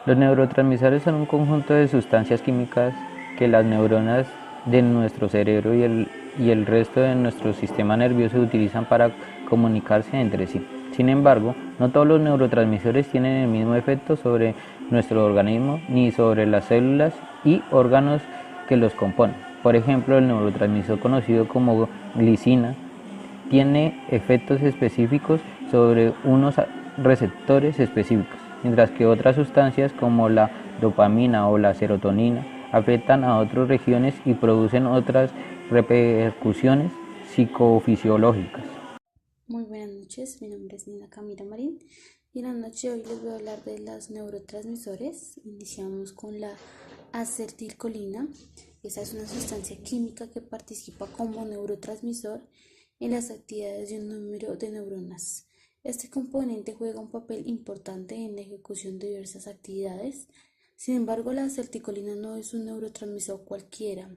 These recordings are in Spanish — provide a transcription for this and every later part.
Los neurotransmisores son un conjunto de sustancias químicas que las neuronas de nuestro cerebro y el resto de nuestro sistema nervioso utilizan para comunicarse entre sí. Sin embargo, no todos los neurotransmisores tienen el mismo efecto sobre nuestro organismo ni sobre las células y órganos que los componen. Por ejemplo, el neurotransmisor conocido como glicina tiene efectos específicos sobre unos receptores específicos, mientras que otras sustancias como la dopamina o la serotonina afectan a otras regiones y producen otras repercusiones psicofisiológicas. Muy buenas noches, mi nombre es Nina Camila Marín y en la noche de hoy les voy a hablar de los neurotransmisores. Iniciamos con la acetilcolina. Esa es una sustancia química que participa como neurotransmisor en las actividades de un número de neuronas. Este componente juega un papel importante en la ejecución de diversas actividades. Sin embargo, la acetilcolina no es un neurotransmisor cualquiera.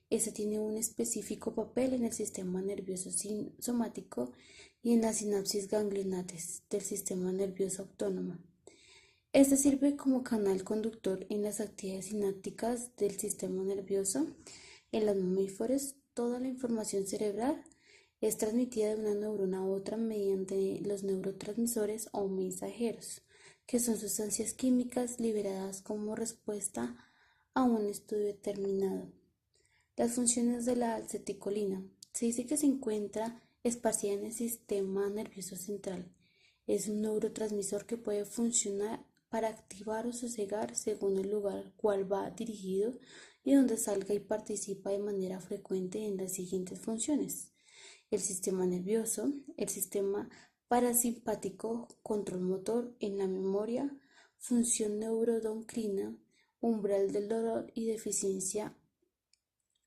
Este tiene un específico papel en el sistema nervioso somático y en las sinapsis ganglionares del sistema nervioso autónomo. Este sirve como canal conductor en las actividades sinápticas del sistema nervioso. En los mamíferos, toda la información cerebral es transmitida de una neurona a otra mediante los neurotransmisores o mensajeros, que son sustancias químicas liberadas como respuesta a un estudio determinado. Las funciones de la acetilcolina. Se dice que se encuentra esparcida en el sistema nervioso central. Es un neurotransmisor que puede funcionar para activar o sosegar según el lugar al cual va dirigido y donde salga, y participa de manera frecuente en las siguientes funciones: el sistema nervioso, el sistema parasimpático, control motor en la memoria, función neuroendocrina, umbral del dolor y deficiencia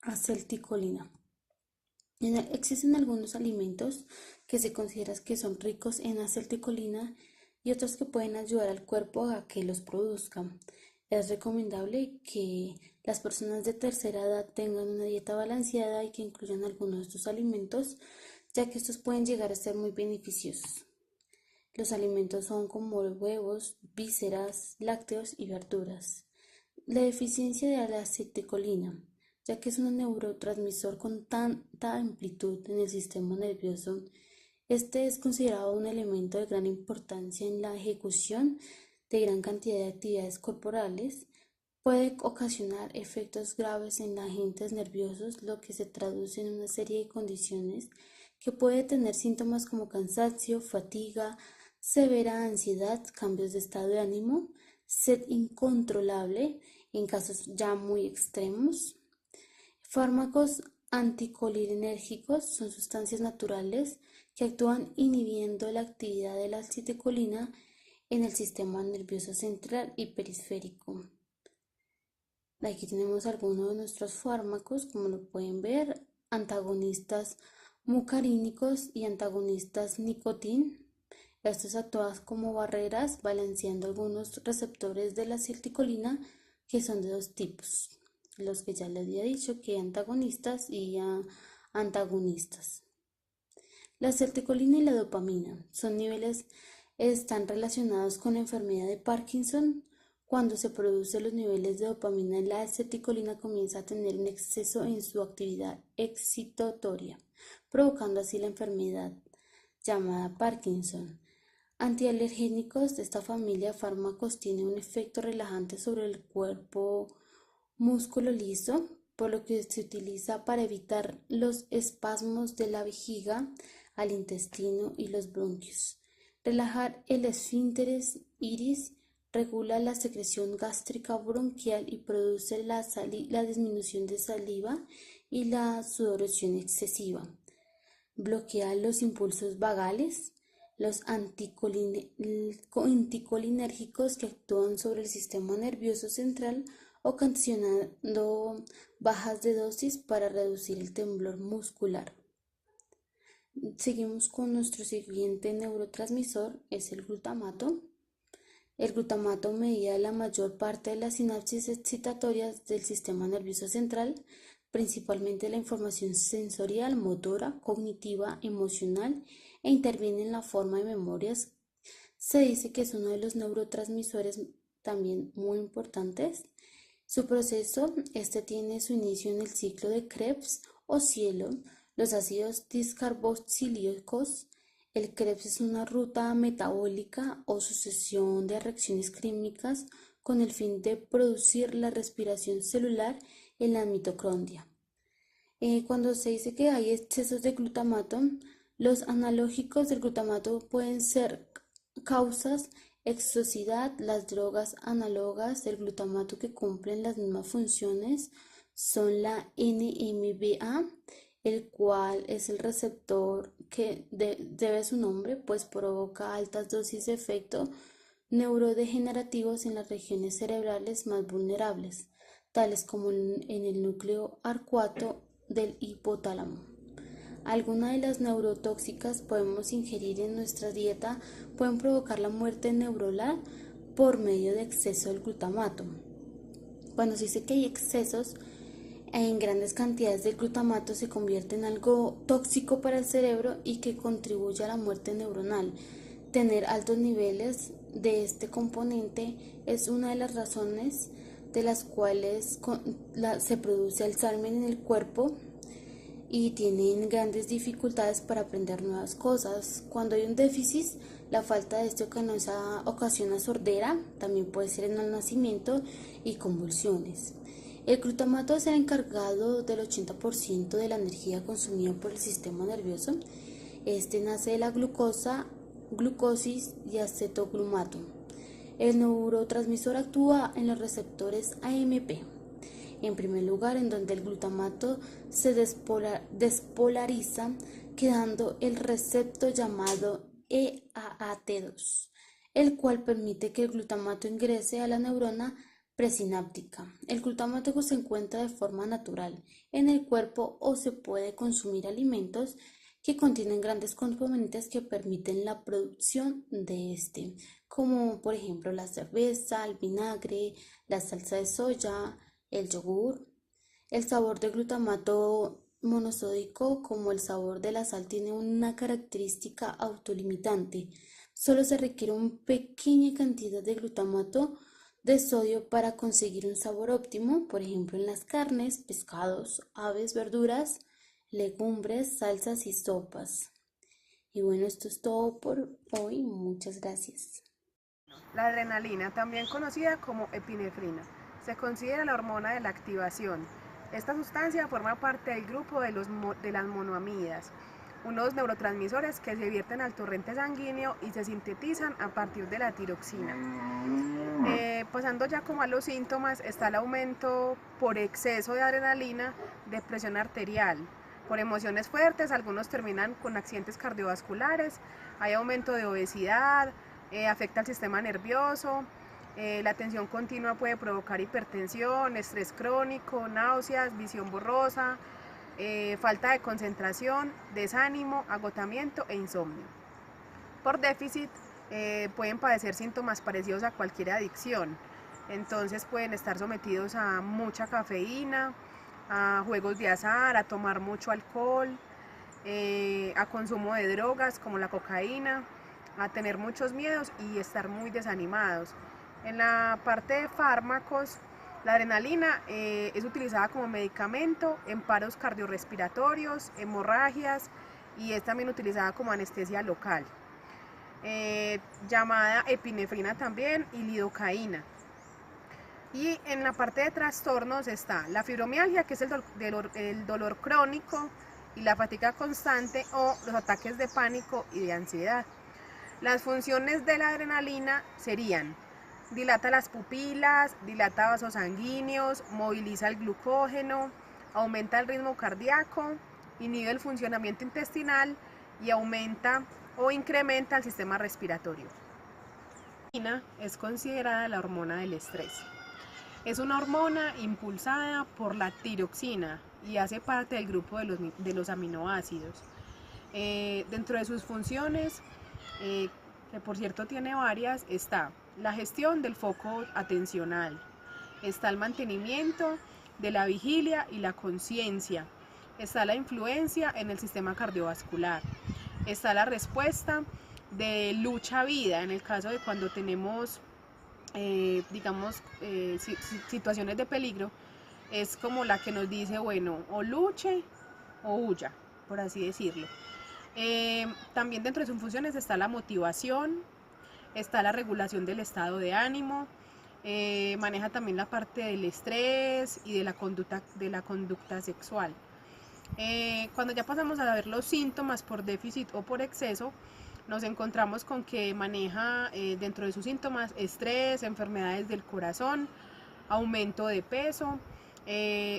acetilcolina. Existen algunos alimentos que se consideran que son ricos en acetilcolina y otros que pueden ayudar al cuerpo a que los produzca. Es recomendable que las personas de tercera edad tengan una dieta balanceada y que incluyan algunos de estos alimentos, ya que estos pueden llegar a ser muy beneficiosos. Los alimentos son como huevos, vísceras, lácteos y verduras. La deficiencia de la acetilcolina, ya que es un neurotransmisor con tanta amplitud en el sistema nervioso, este es considerado un elemento de gran importancia en la ejecución de gran cantidad de actividades corporales. Puede ocasionar efectos graves en los agentes nerviosos, lo que se traduce en una serie de condiciones que puede tener síntomas como cansancio, fatiga, severa ansiedad, cambios de estado de ánimo, sed incontrolable en casos ya muy extremos. Fármacos anticolinérgicos son sustancias naturales que actúan inhibiendo la actividad de la acetilcolina en el sistema nervioso central y periférico. Aquí tenemos algunos de nuestros fármacos, como lo pueden ver: antagonistas mucarínicos y antagonistas nicotín. Estos actúan como barreras, balanceando algunos receptores de la acetilcolina, que son de dos tipos, los que ya les había dicho, que antagonistas y antagonistas. La acetilcolina y la dopamina son niveles están relacionados con la enfermedad de Parkinson. Cuando se producen los niveles de dopamina, la acetilcolina comienza a tener un exceso en su actividad excitatoria, provocando así la enfermedad llamada Parkinson. Antialergénicos de esta familia de fármacos tienen un efecto relajante sobre el cuerpo músculo liso, por lo que se utiliza para evitar los espasmos de la vejiga, al intestino y los bronquios. Relajar el esfínteres iris, regula la secreción gástrica bronquial y produce la disminución de saliva y la sudoración excesiva. Bloquea los impulsos vagales. Los anticolinérgicos que actúan sobre el sistema nervioso central, ocasionando bajas de dosis para reducir el temblor muscular. Seguimos con nuestro siguiente neurotransmisor, es el glutamato. El glutamato medía la mayor parte de las sinapsis excitatorias del sistema nervioso central, principalmente la información sensorial, motora, cognitiva, emocional, e interviene en la forma de memorias. Se dice que es uno de los neurotransmisores también muy importantes. Su proceso, tiene su inicio en el ciclo de Krebs o cielo, los ácidos discarboxílicos. El Krebs es una ruta metabólica o sucesión de reacciones químicas con el fin de producir la respiración celular en la mitocondria. Cuando se dice que hay excesos de glutamato, los analógicos del glutamato pueden ser causas exosidad. Las drogas análogas del glutamato que cumplen las mismas funciones son la NMDA, el cual es el receptor que debe su nombre, pues provoca altas dosis de efectos neurodegenerativos en las regiones cerebrales más vulnerables, tales como en el núcleo arcuato del hipotálamo. Algunas de las neurotóxicas podemos ingerir en nuestra dieta pueden provocar la muerte neuronal por medio de exceso del glutamato. Cuando se dice que hay excesos en grandes cantidades de glutamato, se convierte en algo tóxico para el cerebro y que contribuye a la muerte neuronal. Tener altos niveles de este componente es una de las razones de las cuales se produce Alzheimer en el cuerpo y tienen grandes dificultades para aprender nuevas cosas. Cuando hay un déficit, la falta de este ocasiona sordera, también puede ser en el nacimiento y convulsiones. El glutamato es el encargado del 80% de la energía consumida por el sistema nervioso. Este nace de la glucosis y acetoglumato. El neurotransmisor actúa en los receptores AMP. En primer lugar, en donde el glutamato se despolariza, quedando el receptor llamado EAAT2, el cual permite que el glutamato ingrese a la neurona presináptica. El glutamato se encuentra de forma natural en el cuerpo o se puede consumir alimentos que contienen grandes componentes que permiten la producción de este, como por ejemplo la cerveza, el vinagre, la salsa de soya, el yogur. El sabor de glutamato monosódico, como el sabor de la sal, tiene una característica autolimitante. Solo se requiere una pequeña cantidad de glutamato de sodio para conseguir un sabor óptimo, por ejemplo en las carnes, pescados, aves, verduras, legumbres, salsas y sopas. Y bueno, esto es todo por hoy. Muchas gracias. La adrenalina, también conocida como epinefrina, se considera la hormona de la activación. Esta sustancia forma parte del grupo de las monoamídas, unos neurotransmisores que se vierten al torrente sanguíneo y se sintetizan a partir de la tiroxina. Pasando ya como a los síntomas, está el aumento por exceso de adrenalina, de presión arterial, por emociones fuertes, algunos terminan con accidentes cardiovasculares, hay aumento de obesidad, afecta al sistema nervioso, la tensión continua puede provocar hipertensión, estrés crónico, náuseas, visión borrosa, falta de concentración, desánimo, agotamiento e insomnio. Por déficit pueden padecer síntomas parecidos a cualquier adicción, entonces pueden estar sometidos a mucha cafeína, a juegos de azar, a tomar mucho alcohol, a consumo de drogas como la cocaína, a tener muchos miedos y estar muy desanimados. En la parte de fármacos, la adrenalina es utilizada como medicamento en paros cardiorrespiratorios, hemorragias y es también utilizada como anestesia local, llamada epinefrina también y lidocaína. Y en la parte de trastornos está la fibromialgia, que es el dolor crónico y la fatiga constante o los ataques de pánico y de ansiedad. Las funciones de la adrenalina serían: dilata las pupilas, dilata vasos sanguíneos, moviliza el glucógeno, aumenta el ritmo cardíaco, inhibe el funcionamiento intestinal y aumenta o incrementa el sistema respiratorio. La adrenalina es considerada la hormona del estrés. Es una hormona impulsada por la tiroxina y hace parte del grupo de los aminoácidos. Dentro de sus funciones, que por cierto tiene varias, está la gestión del foco atencional, está el mantenimiento de la vigilia y la conciencia, está la influencia en el sistema cardiovascular, está la respuesta de lucha-vida en el caso de cuando tenemos situaciones de peligro, es como la que nos dice, bueno, o luche o huya, por así decirlo. También dentro de sus funciones está la motivación, está la regulación del estado de ánimo, maneja también la parte del estrés y de la conducta sexual. Cuando ya pasamos a ver los síntomas por déficit o por exceso, nos encontramos con que maneja dentro de sus síntomas estrés, enfermedades del corazón, aumento de peso,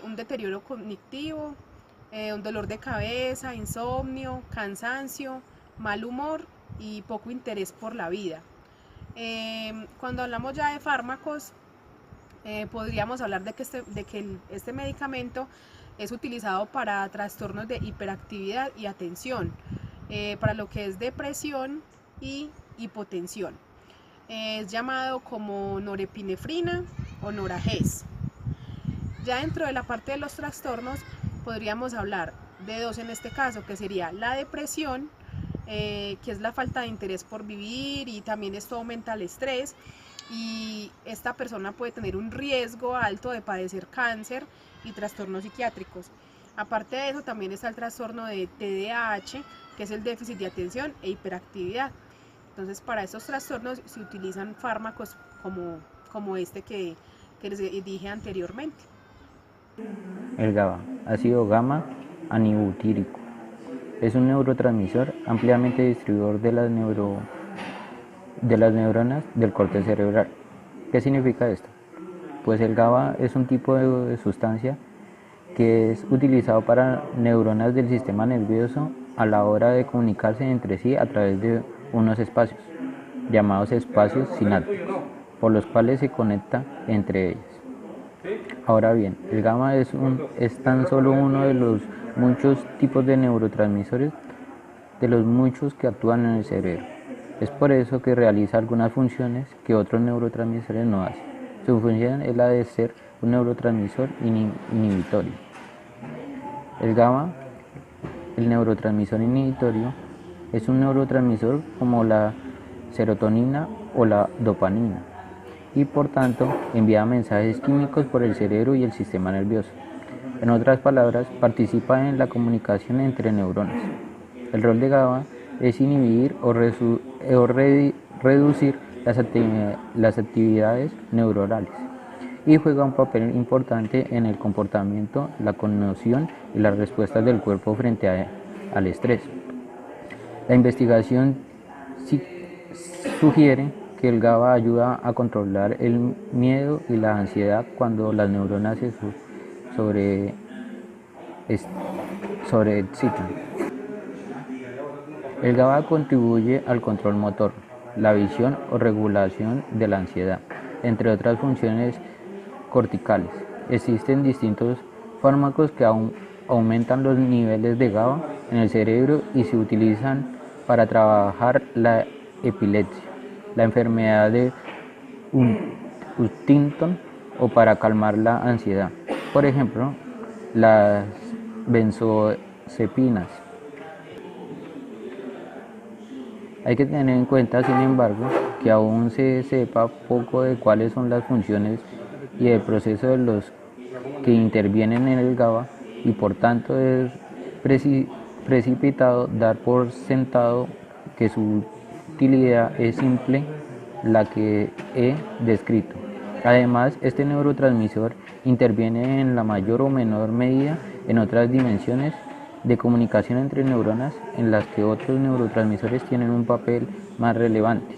un deterioro cognitivo, un dolor de cabeza, insomnio, cansancio, mal humor y poco interés por la vida. Cuando hablamos ya de fármacos, podríamos hablar de que este medicamento es utilizado para trastornos de hiperactividad y atención, para lo que es depresión y hipotensión. Es llamado como norepinefrina o Noragés. Ya dentro de la parte de los trastornos podríamos hablar de dos en este caso, que sería la depresión, que es la falta de interés por vivir, y también esto aumenta el estrés, y esta persona puede tener un riesgo alto de padecer cáncer y trastornos psiquiátricos. Aparte de eso, también está el trastorno de TDAH, que es el déficit de atención e hiperactividad. Entonces, para estos trastornos se utilizan fármacos como este que les dije anteriormente. El GABA, ácido gamma anibutírico, es un neurotransmisor ampliamente distribuidor de las neuronas del corte cerebral. ¿Qué significa esto? Pues el GABA es un tipo de sustancia que es utilizado para neuronas del sistema nervioso a la hora de comunicarse entre sí a través de unos espacios, llamados espacios sinápticos, por los cuales se conecta entre ellas. Ahora bien, el GABA es tan solo uno de los muchos tipos de neurotransmisores, de los muchos que actúan en el cerebro. Es por eso que realiza algunas funciones que otros neurotransmisores no hacen. Su función es la de ser un neurotransmisor inhibitorio. El GABA, el neurotransmisor inhibitorio, es un neurotransmisor como la serotonina o la dopamina, y por tanto envía mensajes químicos por el cerebro y el sistema nervioso. En otras palabras, participa en la comunicación entre neuronas. El rol de GABA es inhibir o reducir las actividades neuronales, y juega un papel importante en el comportamiento, la cognición y las respuestas del cuerpo frente al estrés. La investigación sugiere que el GABA ayuda a controlar el miedo y la ansiedad cuando las neuronas se sobreexcitan. El GABA contribuye al control motor, la visión o regulación de la ansiedad, entre otras funciones corticales. Existen distintos fármacos que aumentan los niveles de GABA en el cerebro y se utilizan para trabajar la epilepsia, la enfermedad de Huntington o para calmar la ansiedad. Por ejemplo, las benzodiazepinas. Hay que tener en cuenta, sin embargo, que aún se sepa poco de cuáles son las funciones y el proceso de los que intervienen en el GABA, y por tanto es precipitado dar por sentado que su utilidad es simple la que he descrito. Además, este neurotransmisor interviene en la mayor o menor medida en otras dimensiones de comunicación entre neuronas en las que otros neurotransmisores tienen un papel más relevante.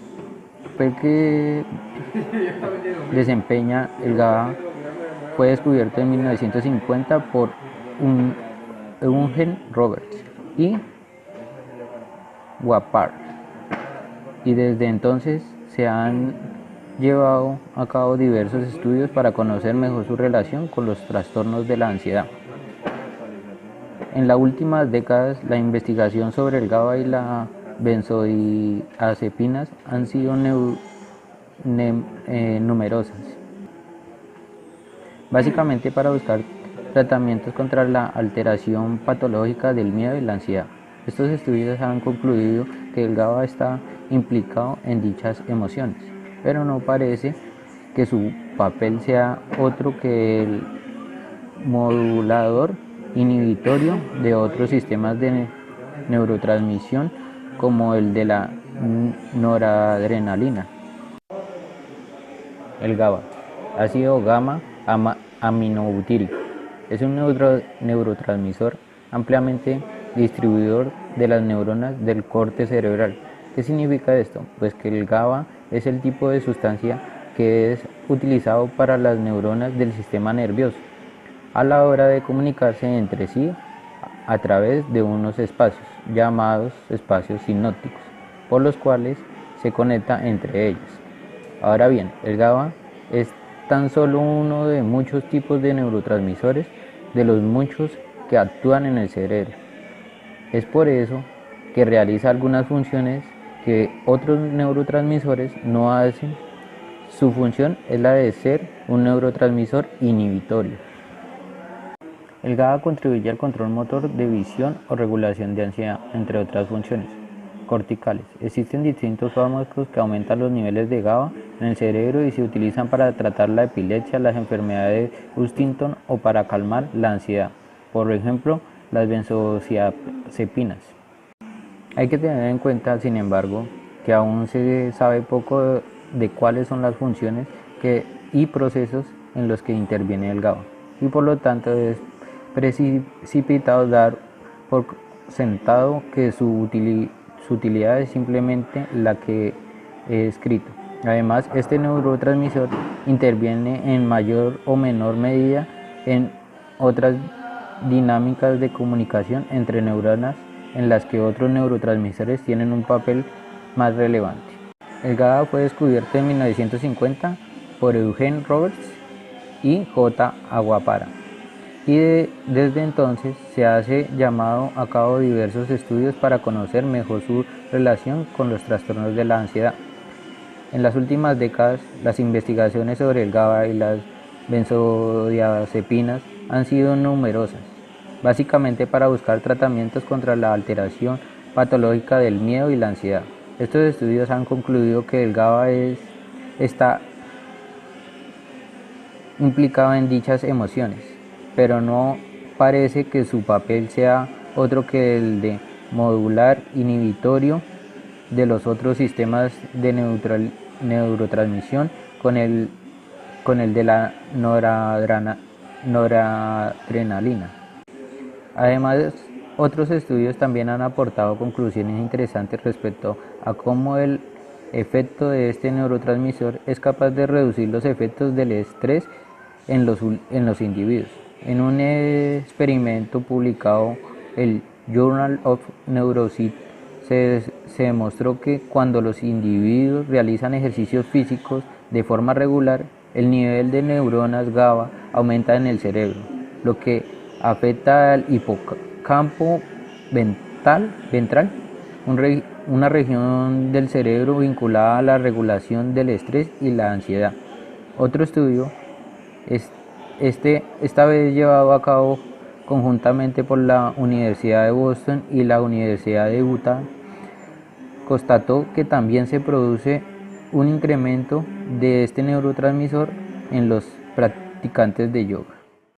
El papel que desempeña el GABA fue descubierto en 1950 por Eugen Roberts y Wapar, y desde entonces se han llevado a cabo diversos estudios para conocer mejor su relación con los trastornos de la ansiedad. En las últimas décadas, la investigación sobre el GABA y las benzodiazepinas han sido numerosas, básicamente para buscar tratamientos contra la alteración patológica del miedo y la ansiedad. Estos estudios han concluido que el GABA está implicado en dichas emociones, pero no parece que su papel sea otro que el modulador inhibitorio de otros sistemas de neurotransmisión como el de la noradrenalina. El GABA, ácido gamma aminobutírico, es un neurotransmisor ampliamente distribuidor de las neuronas del corte cerebral. ¿Qué significa esto? Pues que el GABA es el tipo de sustancia que es utilizado para las neuronas del sistema nervioso a la hora de comunicarse entre sí a través de unos espacios llamados espacios sinópticos, por los cuales se conecta entre ellos. Ahora bien, el GABA es tan solo uno de muchos tipos de neurotransmisores, de los muchos que actúan en el cerebro. Es por eso que realiza algunas funciones que otros neurotransmisores no hacen. Su función es la de ser un neurotransmisor inhibitorio. El GABA contribuye al control motor de visión o regulación de ansiedad, entre otras funciones corticales. Existen distintos fármacos que aumentan los niveles de GABA en el cerebro y se utilizan para tratar la epilepsia, las enfermedades de Huntington o para calmar la ansiedad. Por ejemplo, las benzodiazepinas. Hay que tener en cuenta, sin embargo, que aún se sabe poco de cuáles son las funciones y procesos en los que interviene el GABA, y por lo tanto es precipitado dar por sentado que su utilidad es simplemente la que he escrito. Además, este neurotransmisor interviene en mayor o menor medida en otras dinámicas de comunicación entre neuronas en las que otros neurotransmisores tienen un papel más relevante. El GABA fue descubierto en 1950 por Eugene Roberts y J. Aguapara, y desde entonces se ha llevado a cabo diversos estudios para conocer mejor su relación con los trastornos de la ansiedad. En las últimas décadas, las investigaciones sobre el GABA y las benzodiazepinas han sido numerosas, básicamente para buscar tratamientos contra la alteración patológica del miedo y la ansiedad. Estos estudios han concluido que el GABA está implicado en dichas emociones, pero no parece que su papel sea otro que el de modular inhibitorio de los otros sistemas de neurotransmisión con el de la noradrenalina. Además, otros estudios también han aportado conclusiones interesantes respecto a cómo el efecto de este neurotransmisor es capaz de reducir los efectos del estrés en los individuos. En un experimento publicado en el Journal of Neuroscience se demostró que cuando los individuos realizan ejercicios físicos de forma regular, el nivel de neuronas GABA aumenta en el cerebro, lo que afecta al hipocampo ventral, una región del cerebro vinculada a la regulación del estrés y la ansiedad. Otro estudio, esta vez llevado a cabo conjuntamente por la Universidad de Boston y la Universidad de Utah, constató que también se produce un incremento de este neurotransmisor en los practicantes de yoga.